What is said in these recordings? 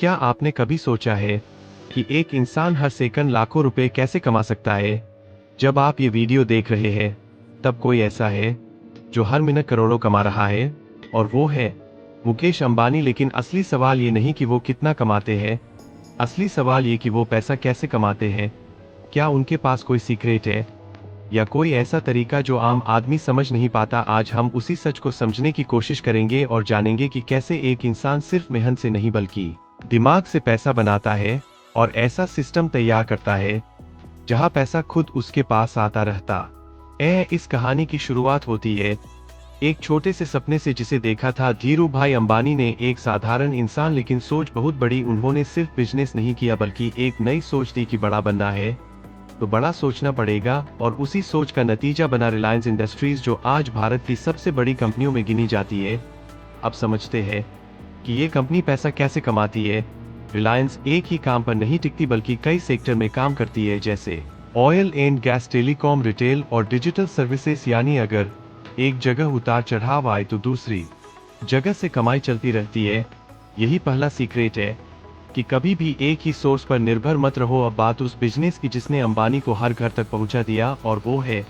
क्या आपने कभी सोचा है कि एक इंसान हर सेकंड लाखों रुपए कैसे कमा सकता है? जब आप ये वीडियो देख रहे हैं, तब कोई ऐसा है जो हर मिनट करोड़ों कमा रहा है, और वो है मुकेश अंबानी। लेकिन असली सवाल ये नहीं कि वो कितना कमाते हैं, असली सवाल ये कि वो पैसा कैसे कमाते हैं। क्या उनके पास कोई सीक्रेट है, या कोई ऐसा तरीका जो आम आदमी समझ नहीं पाता? आज हम उसी सच को समझने की कोशिश करेंगे और जानेंगे कि कैसे एक इंसान सिर्फ मेहनत से नहीं बल्कि दिमाग से पैसा बनाता है, और ऐसा सिस्टम तैयार करता है जहां पैसा खुद उसके पास आता रहता। इस कहानी की शुरुआत होती है एक छोटे से सपने से जिसे देखा था धीरू भाई अंबानी ने। एक साधारण इंसान, लेकिन सोच बहुत बड़ी। उन्होंने सिर्फ बिजनेस नहीं किया, बल्कि एक नई सोच थी कि बड़ा बनना है तो बड़ा सोचना पड़ेगा, और उसी सोच का नतीजा बना रिलायंस इंडस्ट्रीज, जो आज भारत की सबसे बड़ी कंपनियों में गिनी जाती है। अब समझते हैं कि ये कंपनी पैसा कैसे कमाती है। रिलायंस एक ही काम पर नहीं टिकती, बल्कि कई सेक्टर में काम करती है, जैसे oil and gas, telecom, retail और डिजिटल सर्विसेज। यानी अगर एक जगह उतार चढ़ाव आए तो दूसरी जगह से कमाई चलती रहती है। यही पहला सीक्रेट है कि कभी भी एक ही सोर्स पर निर्भर मत रहो। अब बात उस बिजनेस की जिसने अंबानी को हर घर तक पहुंचा दिया, और वो है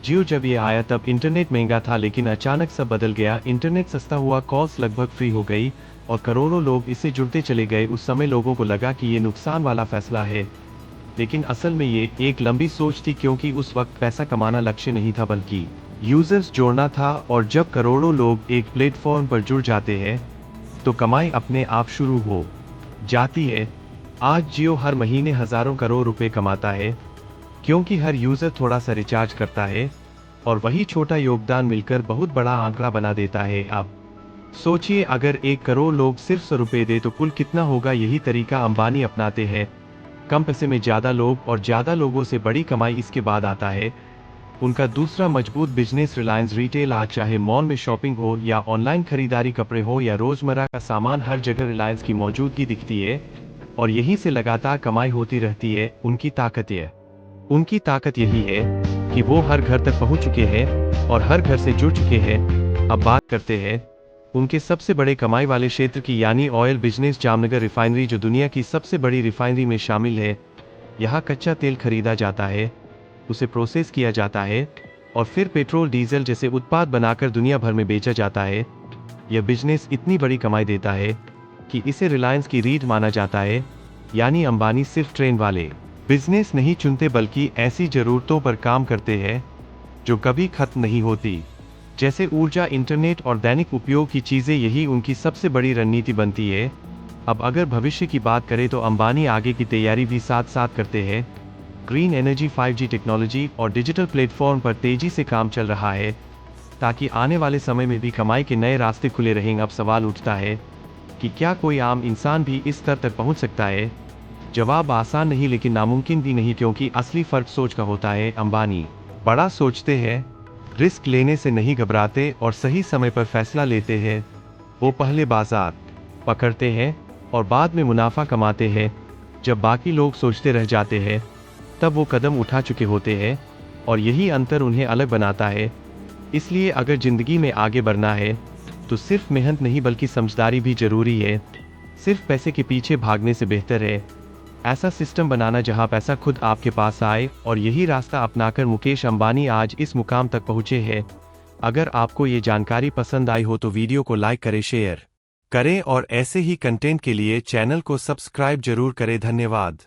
जियो। जब ये आया तब इंटरनेट महंगा था, लेकिन अचानक सब बदल गया। इंटरनेट सस्ता हुआ, कॉल्स लगभग फ्री हो गई, और करोड़ों लोग इससे जुड़ते चले गए। उस समय लोगों को लगा कि ये नुकसान वाला फैसला है, लेकिन असल में ये एक लंबी सोच थी, क्योंकि उस वक्त पैसा कमाना लक्ष्य नहीं था, बल्कि यूजर्स जोड़ना था। और जब करोड़ों लोग एक प्लेटफॉर्म पर जुड़ जाते हैं तो कमाई अपने आप शुरू हो जाती है। आज जियो हर महीने हजारों करोड़ रुपए कमाता है, क्योंकि हर यूजर थोड़ा सा रिचार्ज करता है, और वही छोटा योगदान मिलकर बहुत बड़ा आंकड़ा बना देता है। अब सोचिए, अगर 1 करोड़ लोग सिर्फ 100 रुपए दे तो कुल कितना होगा। यही तरीका अंबानी अपनाते हैं। कम पैसे में ज्यादा लोग, और ज्यादा लोगों से बड़ी कमाई। इसके बाद आता है उनका दूसरा मजबूत बिजनेस, रिलायंस रिटेल। आज चाहे मॉल में शॉपिंग हो, या ऑनलाइन खरीदारी, कपड़े हो या रोजमर्रा का सामान, हर जगह रिलायंस की मौजूदगी दिखती है, और यहीं से लगातार कमाई होती रहती है। उनकी ताकत यही है कि वो हर घर तक पहुंच चुके हैं, और हर घर से जुड़ चुके हैं। अब बात करते हैं उनके सबसे बड़े कमाई वाले क्षेत्र की, यानी ऑयल बिजनेस। जामनगर रिफाइनरी, जो दुनिया की सबसे बड़ी रिफाइनरी में शामिल है। यहाँ कच्चा तेल खरीदा जाता है, उसे प्रोसेस किया जाता है, और फिर पेट्रोल डीजल जैसे उत्पाद बनाकर दुनिया भर में बेचा जाता है। यह बिजनेस इतनी बड़ी कमाई देता है कि इसे रिलायंस की रीढ़ माना जाता है। यानी अंबानी सिर्फ ट्रेन वाले बिजनेस नहीं चुनते, बल्कि ऐसी जरूरतों पर काम करते हैं जो कभी खत्म नहीं होती, जैसे ऊर्जा, इंटरनेट और दैनिक उपयोग की चीजें। यही उनकी सबसे बड़ी रणनीति बनती है। अब अगर भविष्य की बात करें तो अंबानी आगे की तैयारी भी साथ साथ करते हैं। ग्रीन एनर्जी, 5G टेक्नोलॉजी और डिजिटल प्लेटफॉर्म पर तेजी से काम चल रहा है, ताकि आने वाले समय में भी कमाई के नए रास्ते खुले रहेंगे। अब सवाल उठता है कि क्या कोई आम इंसान भी इस स्तर तक पहुंच सकता है? जवाब आसान नहीं, लेकिन नामुमकिन भी नहीं, क्योंकि असली फर्क सोच का होता है। अंबानी बड़ा सोचते हैं, रिस्क लेने से नहीं घबराते, और सही समय पर फैसला लेते हैं। वो पहले बाजार पकड़ते हैं और बाद में मुनाफा कमाते हैं। जब बाकी लोग सोचते रह जाते हैं, तब वो कदम उठा चुके होते हैं, और यही अंतर उन्हें अलग बनाता है। इसलिए अगर जिंदगी में आगे बढ़ना है तो सिर्फ मेहनत नहीं, बल्कि समझदारी भी जरूरी है। सिर्फ पैसे के पीछे भागने से बेहतर है ऐसा सिस्टम बनाना जहां पैसा खुद आपके पास आए, और यही रास्ता अपनाकर मुकेश अंबानी आज इस मुकाम तक पहुंचे हैं। अगर आपको ये जानकारी पसंद आई हो तो वीडियो को लाइक करें, शेयर करें, और ऐसे ही कंटेंट के लिए चैनल को सब्सक्राइब जरूर करें। धन्यवाद।